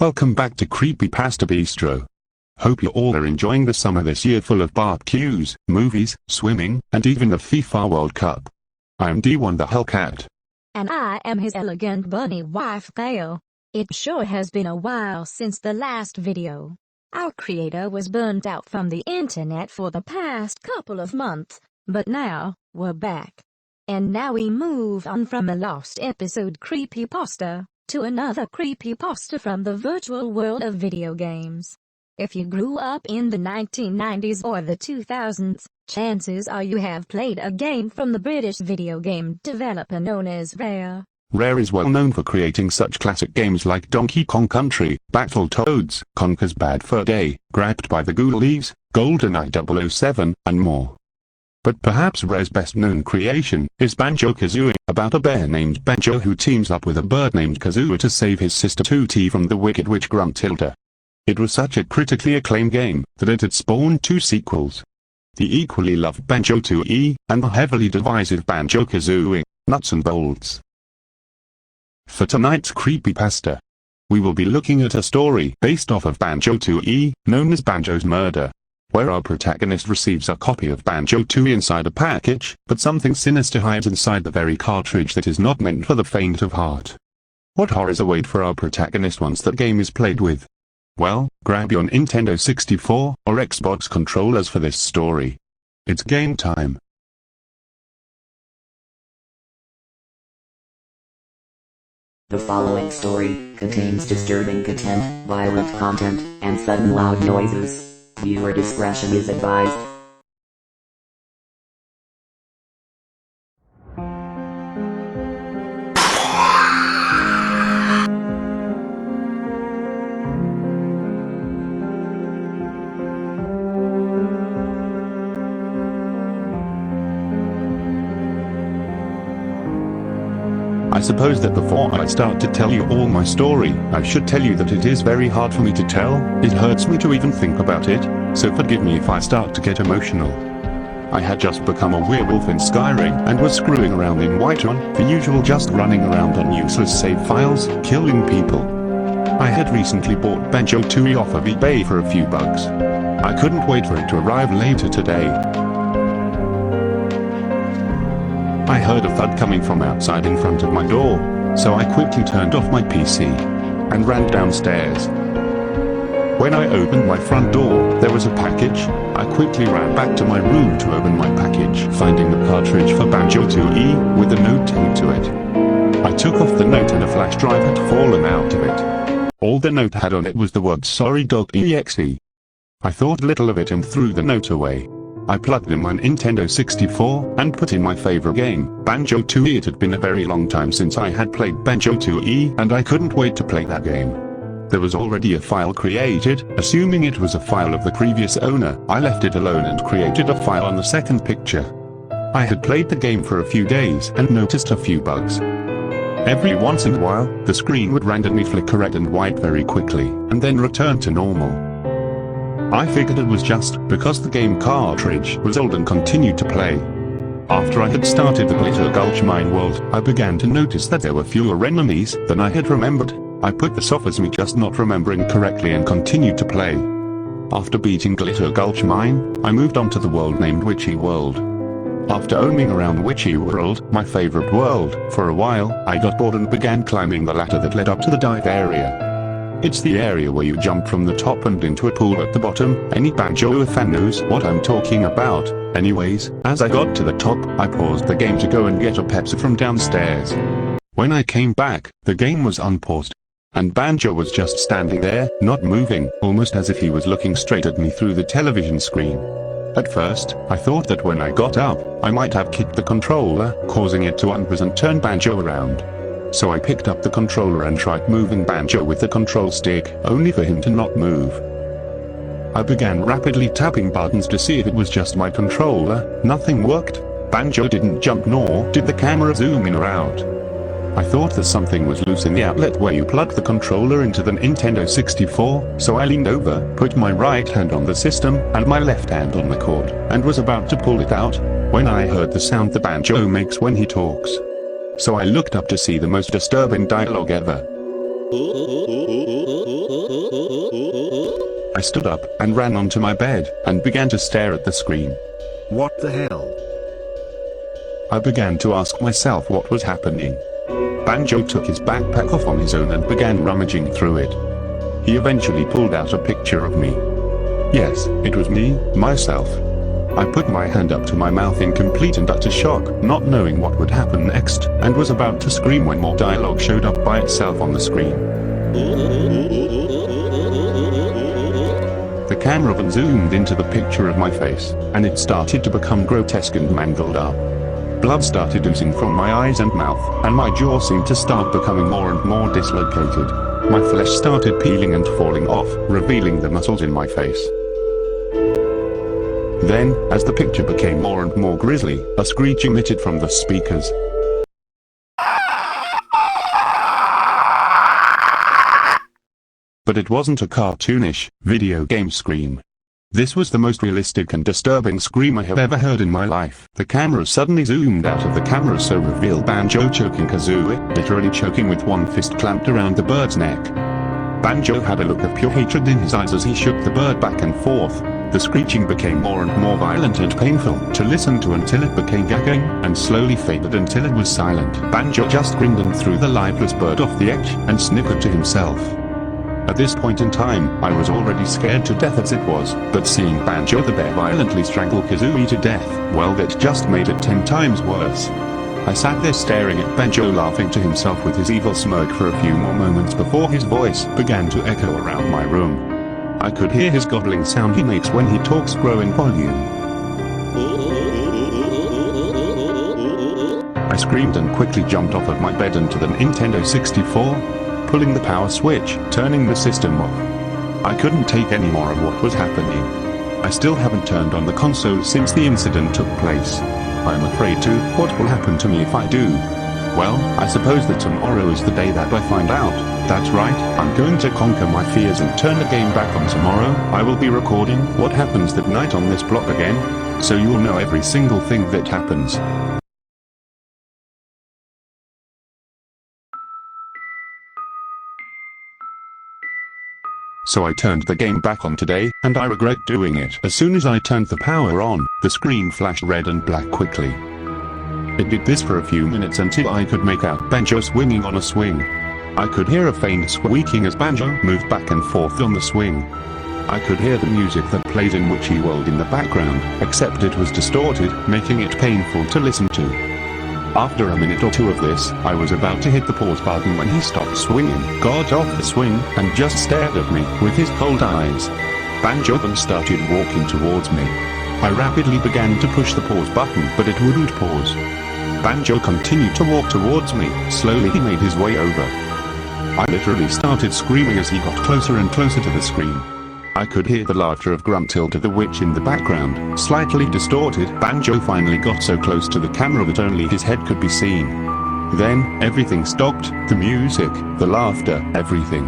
Welcome back to Creepypasta Bistro. Hope you all are enjoying the summer this year full of barbecues, movies, swimming, and even the FIFA World Cup. I'm D1 the Hellcat. And I am his elegant bunny wife Gail. It sure has been a while since the last video. Our creator was burnt out from the internet for the past couple of months, but now, we're back. And now we move on from a lost episode creepypasta to another creepypasta from the virtual world of video games. If you grew up in the 1990s or the 2000s, chances are you have played a game from the British video game developer known as Rare. Rare is well known for creating such classic games like Donkey Kong Country, Battletoads, Conker's Bad Fur Day, Grabbed by the Ghoulies, GoldenEye 007, and more. But perhaps Rare's best-known creation is Banjo Kazooie, about a bear named Banjo who teams up with a bird named Kazooie to save his sister Tootie from the wicked witch Gruntilda. It was such a critically acclaimed game that it had spawned 2 sequels. The equally loved Banjo Tooie, and the heavily divisive Banjo Kazooie, nuts and bolts. For tonight's creepypasta, we will be looking at a story based off of Banjo Tooie, known as Banjo's Murder, where our protagonist receives a copy of Banjo Tooie inside a package, but something sinister hides inside the very cartridge that is not meant for the faint of heart. What horrors await for our protagonist once that game is played with? Well, grab your Nintendo 64 or Xbox controllers for this story. It's game time. The following story contains disturbing content, violent content, and sudden loud noises. Viewer discretion is advised. I suppose that before I start to tell you all my story, I should tell you that it is very hard for me to tell. It hurts me to even think about it, so forgive me if I start to get emotional. I had just become a werewolf in Skyrim and was screwing around in Whiterun, the usual, just running around on useless save files, killing people. I had recently bought Banjo Tooie off of eBay for a few bucks. I couldn't wait for it to arrive later today. I heard a thud coming from outside in front of my door, so I quickly turned off my PC and ran downstairs. When I opened my front door, there was a package. I quickly ran back to my room to open my package, finding the cartridge for Banjo Tooie with a note taped to it. I took off the note and a flash drive had fallen out of it. All the note had on it was the word sorry.exe. I thought little of it and threw the note away. I plugged in my Nintendo 64 and put in my favorite game, Banjo Tooie. It had been a very long time since I had played Banjo Tooie and I couldn't wait to play that game. There was already a file created. Assuming it was a file of the previous owner, I left it alone and created a file on the second picture. I had played the game for a few days and noticed a few bugs. Every once in a while, the screen would randomly flicker red and white very quickly, and then return to normal. I figured it was just because the game cartridge was old and continued to play. After I had started the Glitter Gulch mine world, I began to notice that there were fewer enemies than I had remembered. I put this off as me just not remembering correctly and continued to play. After beating Glitter Gulch mine, I moved on to the world named Witchy World. After roaming around Witchy World, my favorite world, for a while, I got bored and began climbing the ladder that led up to the dive area. It's the area where you jump from the top and into a pool at the bottom. Any Banjo fan knows what I'm talking about. Anyways, as I got to the top, I paused the game to go and get a Pepsi from downstairs. When I came back, the game was unpaused. And Banjo was just standing there, not moving, almost as if he was looking straight at me through the television screen. At first, I thought that when I got up, I might have kicked the controller, causing it to unpause and turn Banjo around. So I picked up the controller and tried moving Banjo with the control stick, only for him to not move. I began rapidly tapping buttons to see if it was just my controller. Nothing worked. Banjo didn't jump, nor did the camera zoom in or out. I thought that something was loose in the outlet where you plug the controller into the Nintendo 64, so I leaned over, put my right hand on the system, and my left hand on the cord, and was about to pull it out, when I heard the sound the Banjo makes when he talks. So I looked up to see the most disturbing dialogue ever. I stood up and ran onto my bed and began to stare at the screen. What the hell? I began to ask myself what was happening. Banjo took his backpack off on his own and began rummaging through it. He eventually pulled out a picture of me. Yes, it was me, myself. I put my hand up to my mouth in complete and utter shock, not knowing what would happen next, and was about to scream when more dialogue showed up by itself on the screen. The camera then zoomed into the picture of my face, and it started to become grotesque and mangled up. Blood started oozing from my eyes and mouth, and my jaw seemed to start becoming more and more dislocated. My flesh started peeling and falling off, revealing the muscles in my face. Then, as the picture became more and more grisly, a screech emitted from the speakers. But it wasn't a cartoonish, video game scream. This was the most realistic and disturbing scream I have ever heard in my life. The camera suddenly zoomed out of the camera so revealed Banjo choking Kazooie, literally choking with one fist clamped around the bird's neck. Banjo had a look of pure hatred in his eyes as he shook the bird back and forth. The screeching became more and more violent and painful to listen to until it became gagging, and slowly faded until it was silent. Banjo just grinned and threw the lifeless bird off the edge, and snickered to himself. At this point in time, I was already scared to death as it was, but seeing Banjo the bear violently strangle Kazooie to death, well, that just made it 10 times worse. I sat there staring at Banjo laughing to himself with his evil smirk for a few more moments before his voice began to echo around my room. I could hear his gobbling sound he makes when he talks grow in volume. I screamed and quickly jumped off of my bed into the Nintendo 64, pulling the power switch, turning the system off. I couldn't take any more of what was happening. I still haven't turned on the console since the incident took place. I'm afraid to. What will happen to me if I do? Well, I suppose that tomorrow is the day that I find out. That's right, I'm going to conquer my fears and turn the game back on tomorrow. I will be recording what happens that night on this block again, so you'll know every single thing that happens. So I turned the game back on today, and I regret doing it. As soon as I turned the power on, the screen flashed red and black quickly. It did this for a few minutes until I could make out Banjo swinging on a swing. I could hear a faint squeaking as Banjo moved back and forth on the swing. I could hear the music that played in which he whirled in the background, except it was distorted, making it painful to listen to. After a minute or two of this, I was about to hit the pause button when he stopped swinging, got off the swing, and just stared at me with his cold eyes. Banjo then started walking towards me. I rapidly began to push the pause button, but it wouldn't pause. Banjo continued to walk towards me. Slowly he made his way over. I literally started screaming as he got closer and closer to the screen. I could hear the laughter of Gruntilda the witch in the background, slightly distorted. Banjo finally got so close to the camera that only his head could be seen. Then, everything stopped, the music, the laughter, everything.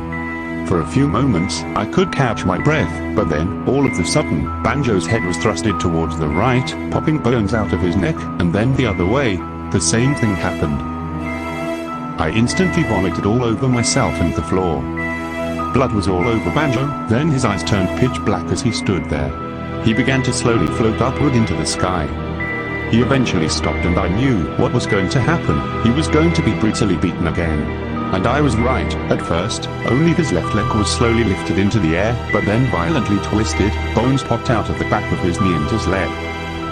For a few moments, I could catch my breath, but then, all of a sudden, Banjo's head was thrusted towards the right, popping bones out of his neck, and then the other way. The same thing happened. I instantly vomited all over myself and the floor. Blood was all over Banjo, then his eyes turned pitch black as he stood there. He began to slowly float upward into the sky. He eventually stopped and I knew what was going to happen. He was going to be brutally beaten again. And I was right. At first, only his left leg was slowly lifted into the air, but then violently twisted, bones popped out of the back of his knee and his leg.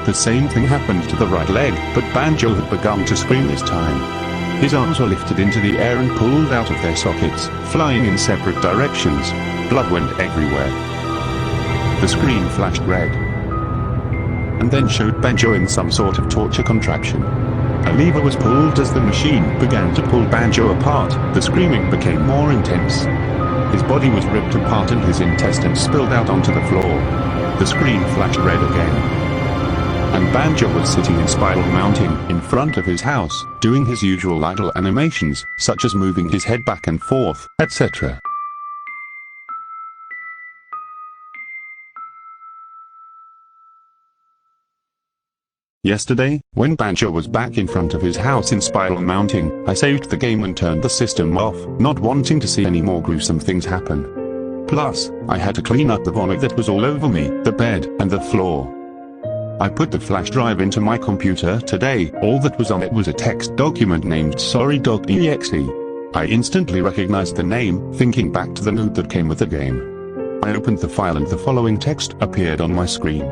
The same thing happened to the right leg, but Banjo had begun to scream this time. His arms were lifted into the air and pulled out of their sockets, flying in separate directions. Blood went everywhere. The screen flashed red, and then showed Banjo in some sort of torture contraption. A lever was pulled as the machine began to pull Banjo apart. The screaming became more intense. His body was ripped apart and his intestines spilled out onto the floor. The screen flashed red again. And Banjo was sitting in Spiral Mountain, in front of his house, doing his usual idle animations, such as moving his head back and forth, etc. Yesterday, when Banjo was back in front of his house in Spiral Mountain, I saved the game and turned the system off, not wanting to see any more gruesome things happen. Plus, I had to clean up the vomit that was all over me, the bed, and the floor. I put the flash drive into my computer today. All that was on it was a text document named sorry.exe. I instantly recognized the name, thinking back to the note that came with the game. I opened the file and the following text appeared on my screen.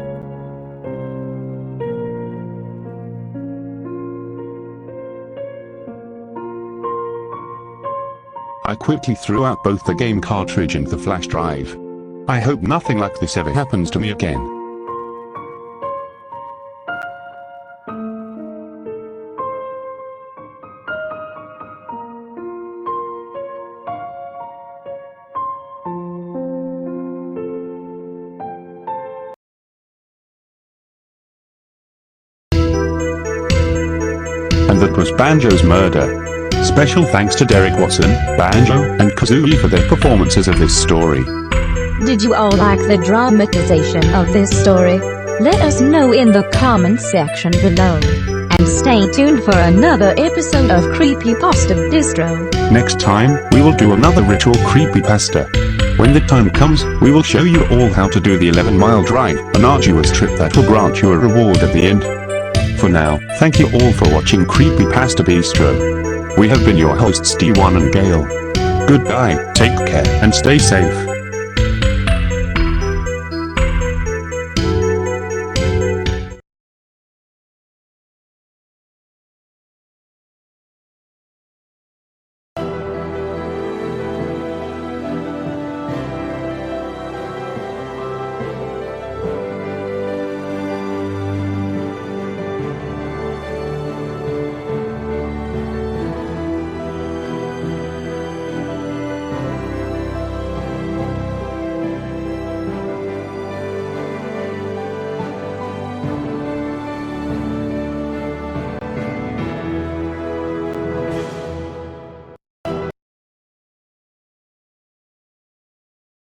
I quickly threw out both the game cartridge and the flash drive. I hope nothing like this ever happens to me again. And that was Banjo's murder. Special thanks to Derek Watson, Banjo, and Kazooie for their performances of this story. Did you all like the dramatization of this story? Let us know in the comment section below. And stay tuned for another episode of Creepypasta Bistro. Next time, we will do another ritual creepypasta. When the time comes, we will show you all how to do the 11-mile drive, an arduous trip that will grant you a reward at the end. For now, thank you all for watching Creepypasta Bistro. We have been your hosts D1 and Gale. Goodbye, take care, and stay safe.